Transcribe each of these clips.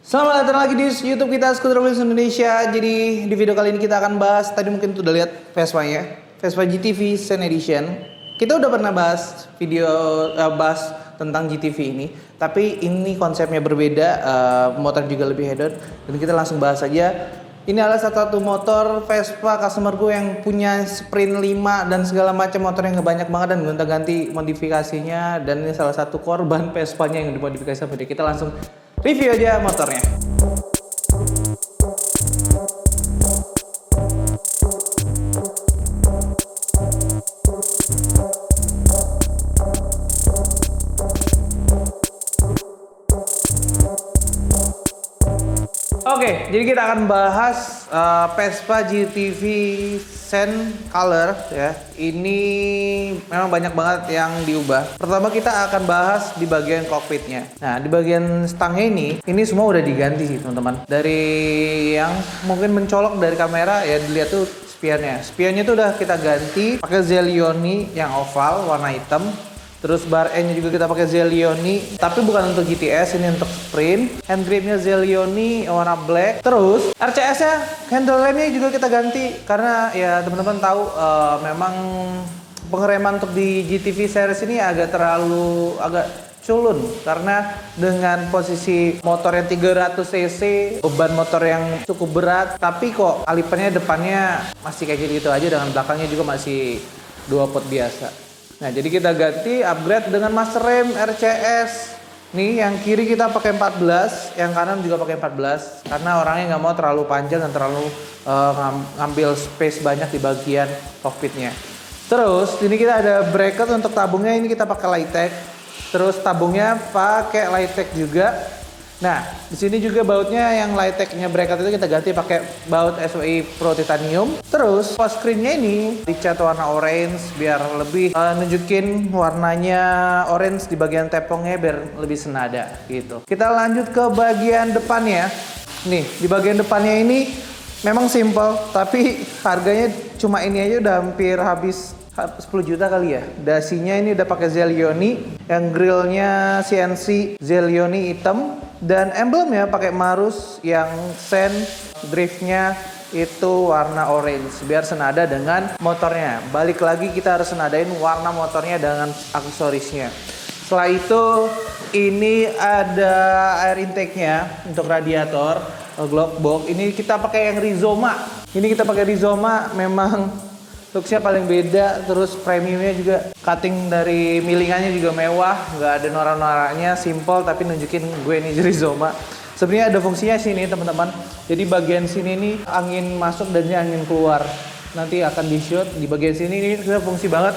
Selamat datang lagi di YouTube kita Scooter Wheels Indonesia. Jadi di video kali ini kita akan bahas, tadi mungkin tuh udah lihat Vespa-nya, Vespa GTV Sen Edition. Kita udah pernah bahas bahas tentang GTV ini, tapi ini konsepnya berbeda, motor juga lebih hedon. Dan kita langsung bahas aja. Ini adalah satu motor Vespa customer gue yang punya sprint 5 dan segala macam motor yang banyak banget dan gonta-ganti modifikasinya, dan ini salah satu korban Vespa-nya yang dimodifikasi sama dia. Kita langsung review aja motornya. Oke, jadi kita akan bahas Vespa GTV Sen Color ya. Ini memang banyak banget yang diubah. Pertama kita akan bahas di bagian kokpitnya. Nah, di bagian stangnya ini semua udah diganti sih teman-teman. Dari yang mungkin mencolok dari kamera ya, dilihat tuh spionnya. Spionnya tuh udah kita ganti pakai Zelioni yang oval warna hitam. Terus bar E-nya juga kita pakai Zelioni, tapi bukan untuk GTS, ini untuk sprint. Hand gripnya Zelioni warna black. Terus RCS-nya, handle remnya juga kita ganti karena ya teman-teman tahu memang pengereman untuk di GTV series ini agak culun karena dengan posisi motor yang 300 cc, beban motor yang cukup berat, tapi kok kalipernya depannya masih kayak gitu aja, dengan belakangnya juga masih 2 pot biasa. Nah, jadi kita ganti upgrade dengan master rem RCS. Nih yang kiri kita pakai 14, yang kanan juga pakai 14 karena orangnya nggak mau terlalu panjang dan terlalu ngambil space banyak di bagian kokpitnya. Terus ini kita ada bracket untuk tabungnya, ini kita pakai Lightech. Terus tabungnya pakai Lightech juga. Nah, di sini juga bautnya yang Lightech-nya bracket itu kita ganti pakai baut SOI Pro Titanium. Terus post screen-nya ini dicat warna orange biar lebih nunjukin warnanya orange di bagian tepongnya biar lebih senada gitu. Kita lanjut ke bagian depannya. Nih, di bagian depannya ini memang simple, tapi harganya cuma ini aja udah hampir habis 10 juta kali ya. Dasinya ini udah pakai Zelioni, yang grillnya CNC Zelioni hitam, dan emblemnya pakai Marus yang Sen, driftnya itu warna orange biar senada dengan motornya. Balik lagi kita harus senadain warna motornya dengan aksesorisnya. Setelah itu ini ada air intake-nya untuk radiator glove box. Ini kita pakai yang Rizoma. Ini kita pakai Rizoma, memang looks-nya paling beda. Terus premiumnya juga, cutting dari milingannya juga mewah, nggak ada norak-noraknya, simple tapi nunjukin gue ini Rizoma. Sebenarnya ada fungsinya sini teman-teman. Jadi bagian sini nih angin masuk dan ini angin keluar. Nanti akan di shoot di bagian sini, ini sudah fungsi banget.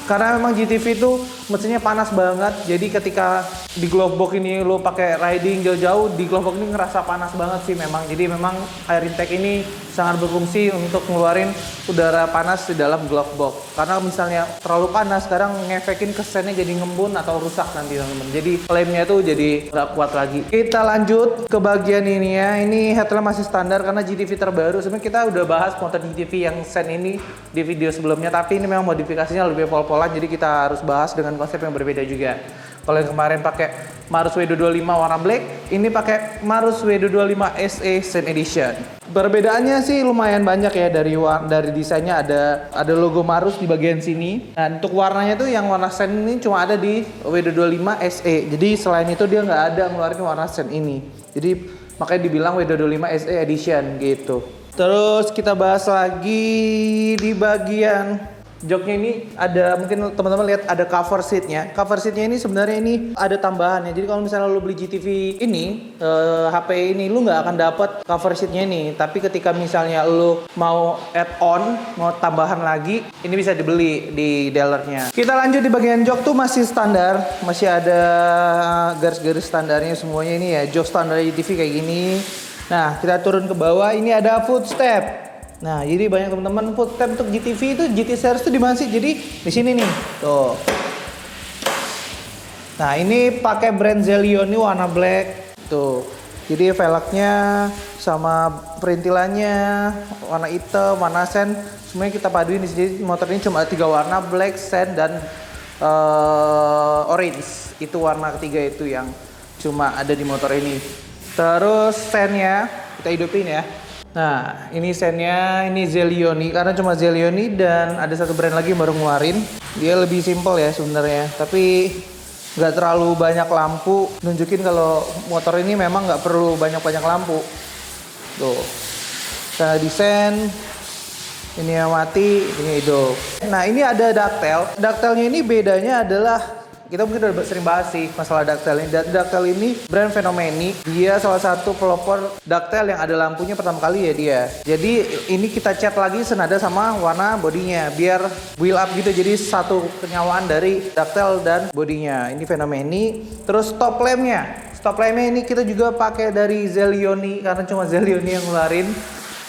Karena memang GTV itu mesinnya panas banget. Jadi ketika di glove box ini lo pakai riding jauh-jauh, di glove box ini ngerasa panas banget sih memang. Jadi memang air intake ini sangat berfungsi untuk ngeluarin udara panas di dalam glove box. Karena misalnya terlalu panas, sekarang ngefekin ke sennya jadi ngembun atau rusak nanti teman-teman. Jadi klaimnya tuh jadi nggak kuat lagi. Kita lanjut ke bagian ini ya. Ini headlamp masih standar karena GTV terbaru. Sebenarnya kita udah bahas motor GTV yang Sen ini di video sebelumnya, tapi ini memang modifikasinya lebih pol-polan, jadi kita harus bahas dengan konsep yang berbeda juga. Kalau yang kemarin pakai Marus W225 warna black, ini pakai Marus W225 SE Sen Edition. Perbedaannya sih lumayan banyak ya, dari desainnya ada logo Marus di bagian sini. Nah, untuk warnanya tuh yang warna Sen ini cuma ada di W225 SE. Jadi selain itu dia nggak ada ngeluarin warna Sen ini. Jadi makanya dibilang W225 SE Edition gitu. Terus kita bahas lagi di bagian joknya ini, ada mungkin teman-teman lihat ada cover seatnya. Cover seatnya ini sebenarnya ini ada tambahannya. Jadi kalau misalnya lo beli GTV ini, HP ini, lo nggak akan dapat cover seatnya ini. Tapi ketika misalnya lo mau add on, mau tambahan lagi, ini bisa dibeli di dealernya. Kita lanjut di bagian jok tuh masih standar, masih ada garis-garis standarnya semuanya ini ya. Jok standar GTV kayak gini. Nah, kita turun ke bawah, ini ada footstep. Nah, jadi banyak teman-teman footstep untuk GTV itu, GT series itu di mana sih? Jadi di sini nih, tuh. Nah, ini pakai brand Zelioni warna black, tuh. Jadi velgnya sama perintilannya warna hitam, warna sen, semuanya kita paduin di sini. Motor ini cuma ada 3 warna, black, sen, dan orange. Itu warna ketiga itu yang cuma ada di motor ini. Terus sennya kita hidupin ya. Nah, ini sennya, ini Zelioni karena cuma Zelioni dan ada satu brand lagi yang baru ngeluarin. Dia lebih simple ya sebenarnya, tapi nggak terlalu banyak lampu. Nunjukin kalau motor ini memang nggak perlu banyak-banyak lampu. Tuh, kita desain. Ini yang mati, ini hidup. Nah, ini ada ductile. Ductile-nya ini bedanya adalah kita mungkin udah sering bahas sih masalah ductile ini. Ductile ini brand Fenomeni. Dia salah satu pelopor ductile yang ada lampunya pertama kali ya dia. Jadi ini kita cat lagi senada sama warna bodinya biar wheel up gitu. Jadi satu kenyawaan dari ductile dan bodinya. Ini Fenomeni. Terus stop lampnya. Stop lampnya ini kita juga pakai dari Zelioni karena cuma Zelioni yang ngeluarin.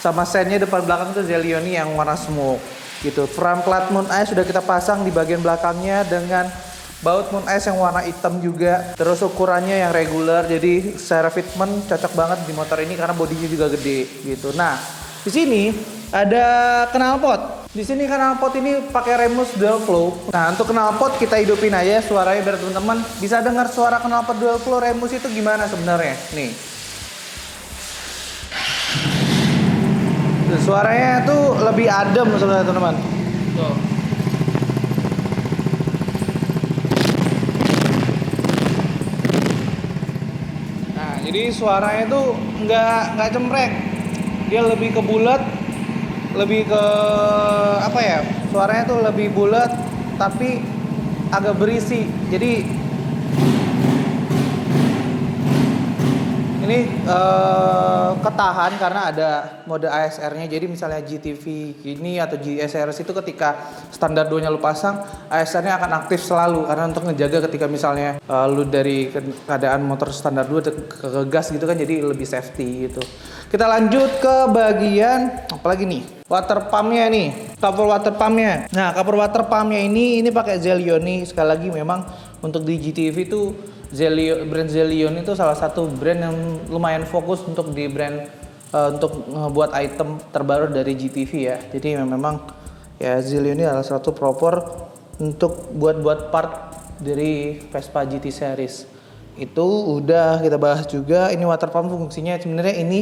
Sama sennya depan belakang itu Zelioni yang warna smoke gitu. Front plat moon eyes sudah kita pasang di bagian belakangnya dengan baut moon eyes yang warna hitam juga. Terus ukurannya yang regular, jadi secara fitment cocok banget di motor ini karena bodinya juga gede gitu. Nah, di sini ada knalpot. Di sini knalpot ini pakai Remus dual flow. Nah, untuk knalpot kita hidupin aja suaranya biar teman-teman bisa dengar suara knalpot dual flow Remus itu gimana sebenarnya. Nih. Suaranya tuh lebih adem sebenarnya teman-teman. Tuh. Nah, jadi suaranya tuh nggak cempreng. Dia lebih ke bulat, lebih ke apa ya? Suaranya tuh lebih bulat tapi agak berisi. Jadi ini ketahan karena ada mode ASR-nya. Jadi misalnya GTV ini atau GSRS itu ketika standar 2-nya lu pasang, ASR-nya akan aktif selalu karena untuk ngejaga ketika misalnya lu dari keadaan motor standar 2 ke gas gitu kan, jadi lebih safety gitu. Kita lanjut ke bagian apalagi nih? Water pump-nya nih. Cover water pump-nya. Nah, cover water pump-nya ini pakai Zelioni. Sekali lagi memang untuk di GTV itu brand Zelioni itu salah satu brand yang lumayan fokus untuk di brand untuk membuat item terbaru dari GTV ya. Jadi memang ya Zelioni adalah satu proper untuk buat part dari Vespa GT series. Itu udah kita bahas juga. Ini water pump fungsinya sebenarnya ini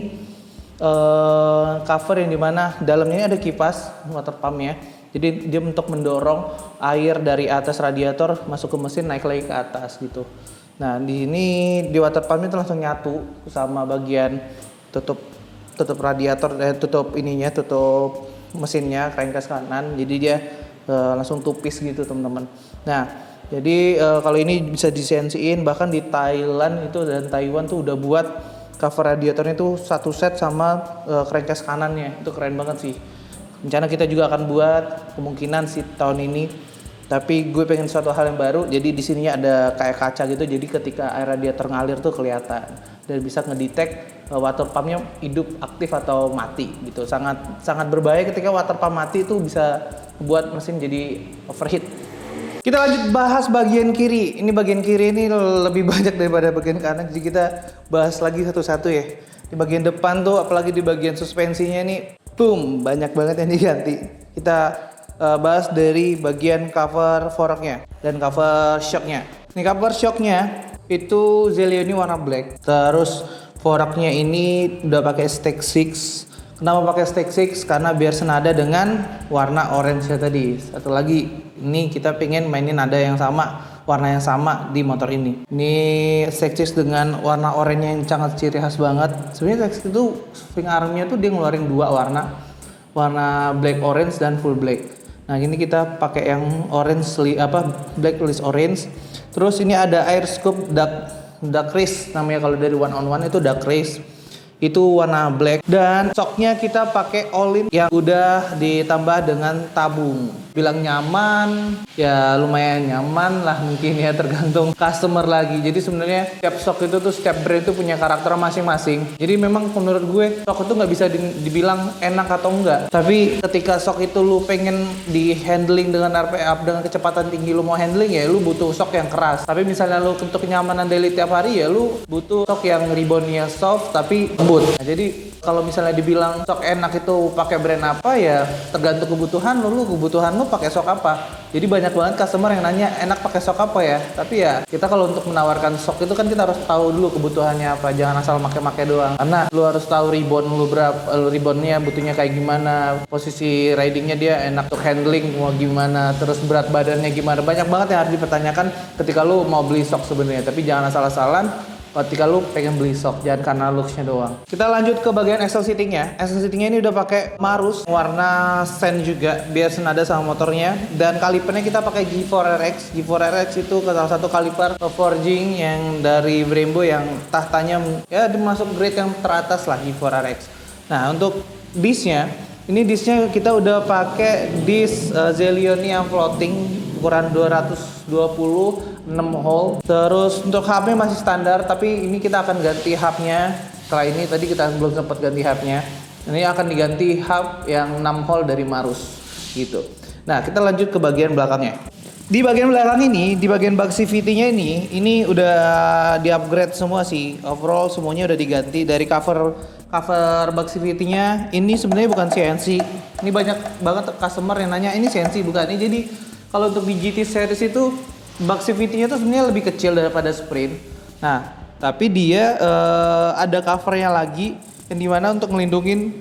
cover yang dimana dalamnya ada kipas water pumpnya. Jadi dia untuk mendorong air dari atas radiator masuk ke mesin naik lagi ke atas gitu. Nah, di sini di water pump itu langsung nyatu sama bagian tutup radiator tutup mesinnya crankcase kanan. Jadi dia langsung tupis gitu, teman-teman. Nah, jadi kalau ini bisa disensiin bahkan di Thailand itu dan Taiwan tuh udah buat cover radiatornya itu satu set sama crankcase kanannya. Itu keren banget sih. Rencana kita juga akan buat kemungkinan sih tahun ini. Tapi gue pengen suatu hal yang baru, jadi di sininya ada kayak kaca gitu, jadi ketika air radiator ngalir tuh kelihatan dan bisa ngedetect water pumpnya hidup, aktif atau mati gitu. Sangat berbahaya ketika water pump mati itu bisa buat mesin jadi overheat. Kita lanjut bahas bagian kiri. Ini bagian kiri ini lebih banyak daripada bagian kanan, jadi kita bahas lagi satu-satu ya. Di bagian depan tuh, apalagi di bagian suspensinya nih, boom, banyak banget yang diganti. Kita bahas dari bagian cover forknya dan cover shocknya. Ini cover shocknya itu Zelioni warna black. Terus forknya ini udah pakai Stake 6. Kenapa pakai Stake 6? Karena biar senada dengan warna orange ya tadi. Satu lagi, ini kita pengen mainin nada yang sama, warna yang sama di motor ini. Ini Stake 6 dengan warna oranye yang sangat ciri khas banget. Sebenarnya Stake 6 itu swing armnya tuh dia ngeluarin dua warna black orange dan full black. Nah, ini kita pakai yang black list orange. Terus ini ada air scoop dark race namanya, kalau dari one on one itu dark race. Itu warna black dan shocknya kita pakai all-in yang udah ditambah dengan tabung. Bilang nyaman, ya lumayan nyaman lah mungkin ya, tergantung customer lagi. Jadi sebenarnya setiap shock itu tuh setiap brand itu punya karakter masing-masing. Jadi memang menurut gue shock itu nggak bisa dibilang enak atau enggak. Tapi ketika shock itu lu pengen di handling dengan RPM dengan kecepatan tinggi, lu mau handling ya lu butuh shock yang keras. Tapi misalnya lu untuk kenyamanan daily tiap hari ya lu butuh shock yang reboundnya soft tapi lembut. Nah, jadi kalau misalnya dibilang shock enak itu pakai brand apa ya tergantung kebutuhan lu lu pakai sok apa. Jadi banyak banget customer yang nanya enak pakai sok apa ya. Tapi ya kita kalau untuk menawarkan sok itu kan kita harus tahu dulu kebutuhannya apa. Jangan asal make-make doang. Karena lu harus tahu ribbon lu berapa, ribbonnya butuhnya kayak gimana, posisi ridingnya dia enak untuk handling mau gimana, terus berat badannya gimana. Banyak banget yang harus dipertanyakan ketika lu mau beli sok sebenarnya. Tapi jangan asal-asalan ketika lu pengen beli sok, jangan karena looksnya doang. Kita lanjut ke bagian axle seatingnya. Axle seatingnya ini udah pakai Marus warna sand juga biar senada sama motornya. Dan kalipernya kita pakai G4RX. G4RX itu salah satu kaliper forging yang dari Brembo yang tahtanya ya masuk grade yang teratas lah, G4RX. Nah untuk discnya, ini discnya kita udah pakai disc Zelioni yang floating ukuran 220 6 hole. Terus untuk hubnya masih standar, tapi ini kita akan ganti hubnya. Setelah ini tadi kita belum sempat ganti hubnya. Ini akan diganti hub yang 6 hole dari Marus gitu. Nah, kita lanjut ke bagian belakangnya. Di bagian belakang ini, di bagian bug CVT-nya ini udah di-upgrade semua sih. Overall semuanya udah diganti dari cover bug CVT-nya. Ini sebenarnya bukan CNC. Ini banyak banget customer yang nanya ini CNC bukan. Ini jadi kalau untuk di GT series itu bug CVT-nya tuh sebenarnya lebih kecil daripada sprint. Nah, tapi dia ada covernya lagi yang dimana untuk melindungi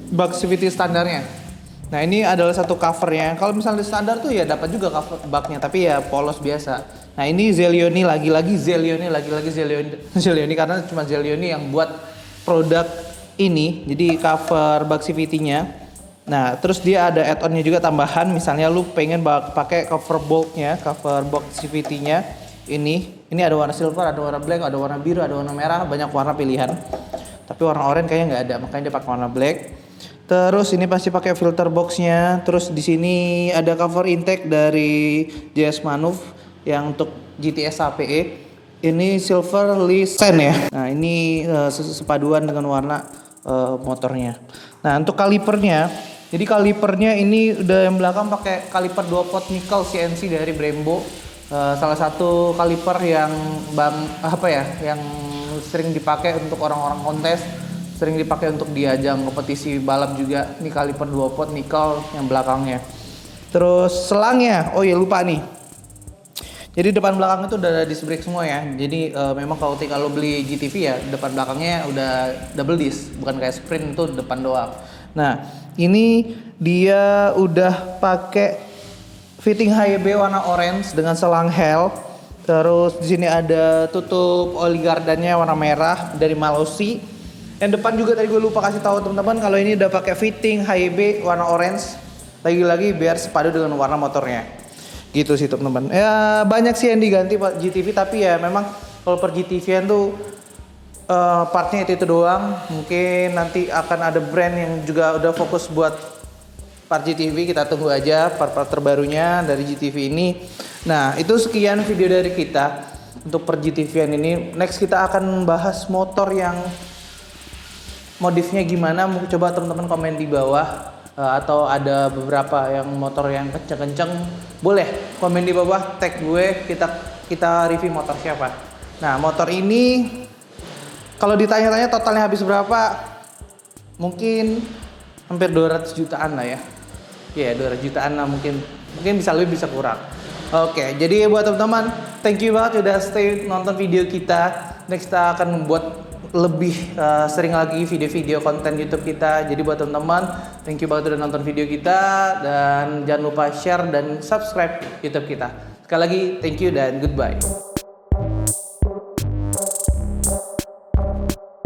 bug CVT standarnya. Nah, ini adalah satu covernya. Kalau misalnya di standar tuh ya dapat juga cover bugnya, tapi ya polos biasa. Nah, ini Zelioni lagi-lagi Zelioni karena cuma Zelioni yang buat produk ini. Jadi cover bug CVT-nya. Nah, terus dia ada add-onnya juga tambahan. Misalnya lu pengen pakai cover bulknya, cover box CVT-nya. Ini ada warna silver, ada warna black, ada warna biru, ada warna merah, banyak warna pilihan. Tapi warna oranye kayaknya nggak ada, makanya dia pakai warna black. Terus ini pasti pakai filter boxnya. Terus di sini ada cover intake dari JS Manuf yang untuk GTS APE. Ini silver list sand ya. Nah, ini sepaduan dengan warna motornya. Nah, untuk kalipernya, jadi kalipernya ini udah yang belakang pakai kaliper 2 pot nickel CNC dari Brembo. Salah satu kaliper yang yang sering dipakai untuk orang-orang kontes, sering dipakai untuk di ajang kompetisi balap juga. Ini kaliper 2 pot nickel yang belakangnya. Terus selangnya, oh ya lupa nih. Jadi depan belakang itu udah ada disc brake semua ya. Jadi memang kalau beli GTV ya depan belakangnya udah double disc, bukan kayak sprint itu depan doang. Nah, ini dia udah pakai fitting HYB warna orange dengan selang Hell. Terus di sini ada tutup oli gardannya warna merah dari Malossi. Yang depan juga tadi gue lupa kasih tahu teman-teman kalau ini udah pakai fitting HYB warna orange. Lagi-lagi biar sepadu dengan warna motornya. Gitu sih teman-teman. Ya banyak sih yang diganti Pak GTV, tapi ya memang kalau per GTV-an tuh partnya itu doang. Mungkin nanti akan ada brand yang juga udah fokus buat part GTV. Kita tunggu aja part-part terbarunya dari GTV ini. Nah, itu sekian video dari kita untuk per GTV-an ini. Next kita akan bahas motor yang modifnya gimana. Mungkin coba teman-teman komen di bawah. Atau ada beberapa yang motor yang kenceng-kenceng, boleh komen di bawah, tag gue, kita review motor siapa. Nah, motor ini kalau ditanya-tanya totalnya habis berapa, mungkin hampir 200 jutaan lah ya. Ya, 200 jutaan lah, mungkin bisa lebih bisa kurang. Oke, jadi buat teman-teman, thank you banget udah stay nonton video kita. Next kita akan membuat lebih sering lagi video-video konten YouTube kita. Jadi buat teman-teman, thank you banget udah nonton video kita, dan jangan lupa share dan subscribe YouTube kita. Sekali lagi thank you dan goodbye.